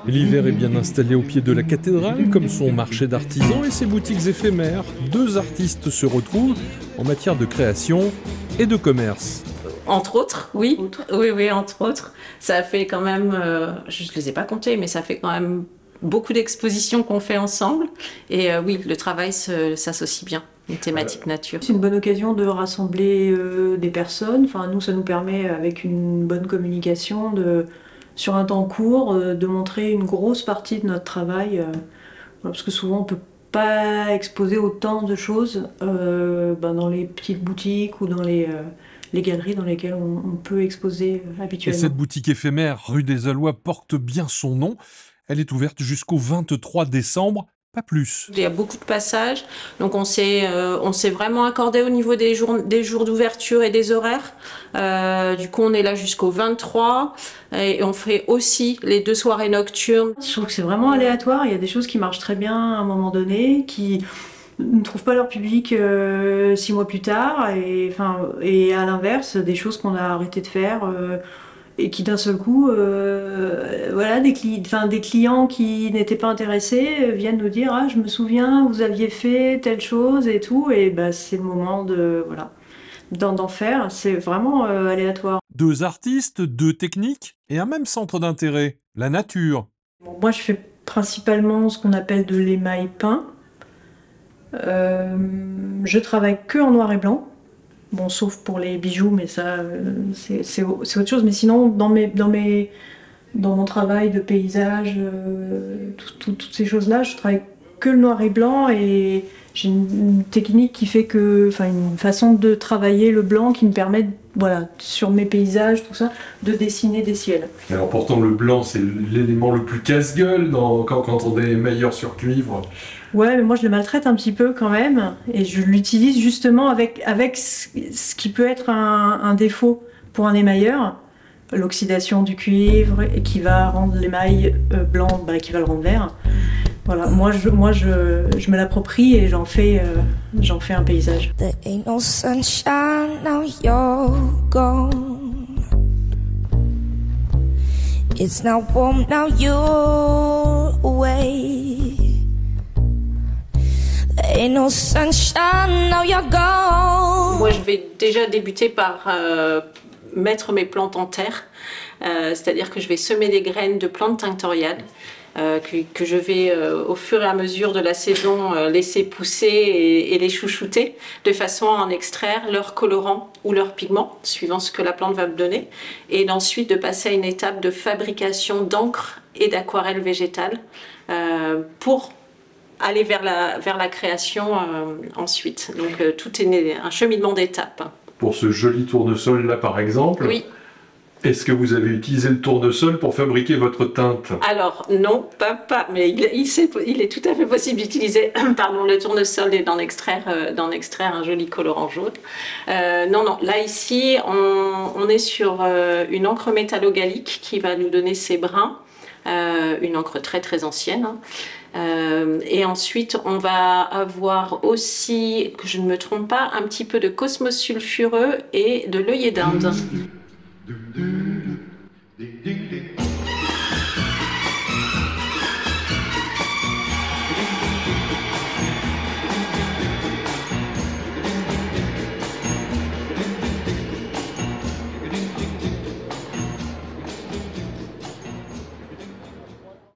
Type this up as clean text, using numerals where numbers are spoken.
L'hiver est bien installé au pied de la cathédrale, comme son marché d'artisans et ses boutiques éphémères. Deux artistes se retrouvent en matière de création et de commerce. Entre autres, oui. Oui, oui, entre autres. Ça fait quand même, je ne les ai pas comptés, mais ça fait quand même beaucoup d'expositions qu'on fait ensemble. Et oui, le travail s'associe bien, une thématique nature. C'est une bonne occasion de rassembler des personnes. Enfin, nous, ça nous permet, avec une bonne communication, sur un temps court, de montrer une grosse partie de notre travail. Parce que souvent, on ne peut pas exposer autant de choses dans les petites boutiques ou dans les galeries dans lesquelles on peut exposer Et habituellement. cette boutique éphémère, rue des Allois, porte bien son nom. Elle est ouverte jusqu'au 23 décembre, pas plus. Il y a beaucoup de passages, donc on s'est vraiment accordé au niveau des jours d'ouverture et des horaires. Du coup, on est là jusqu'au 23 et on fait aussi les 2 soirées nocturnes. Je trouve que c'est vraiment aléatoire. Il y a des choses qui marchent très bien à un moment donné, qui ne trouvent pas leur public 6 mois plus tard, et à l'inverse, des choses qu'on a arrêté de faire et qui d'un seul coup, voilà, des clients qui n'étaient pas intéressés viennent nous dire ah je me souviens vous aviez fait telle chose et tout, et bah, c'est le moment de voilà d'en faire. C'est vraiment aléatoire. Deux artistes, deux techniques et un même centre d'intérêt, la nature. Bon, moi je fais principalement ce qu'on appelle de l'émail peint. Je travaille que en noir et blanc. Bon, sauf pour les bijoux, mais ça, c'est autre chose. Mais sinon, dans mon travail de paysage, toutes ces choses-là, je travaille que le noir et blanc, et j'ai une technique qui fait que, enfin, une façon de travailler le blanc qui me permet, voilà, sur mes paysages, tout ça, de dessiner des ciels. Alors pourtant le blanc c'est l'élément le plus casse-gueule quand on est meilleur sur cuivre. Ouais, mais moi je le maltraite un petit peu quand même, et je l'utilise justement avec ce qui peut être un défaut pour un émailleur, l'oxydation du cuivre, et qui va rendre l'émail blanc, bah, qui va le rendre vert. Voilà, moi je me l'approprie et j'en fais un paysage. There ain't no sunshine now you're gone. It's not warm now you're away. There ain't no sunshine now you're gone. Moi, je vais déjà débuter par mettre mes plantes en terre, c'est-à-dire que je vais semer des graines de plantes tinctoriales que je vais au fur et à mesure de la saison laisser pousser et les chouchouter de façon à en extraire leur colorant ou leur pigment suivant ce que la plante va me donner, et ensuite de passer à une étape de fabrication d'encre et d'aquarelle végétale pour aller vers la création ensuite. Donc tout est un cheminement d'étapes. Pour ce joli tournesol là par exemple, Oui. est-ce que vous avez utilisé le tournesol pour fabriquer votre teinte? Alors non, pas, mais il est tout à fait possible d'utiliser pardon, le tournesol et d'en extraire un joli colorant jaune. Non, là ici on est sur une encre métallo-gallique qui va nous donner ces brins, une encre très très ancienne. Et ensuite on va avoir aussi, que je ne me trompe pas, un petit peu de cosmos sulfureux et de l'œillet d'Inde.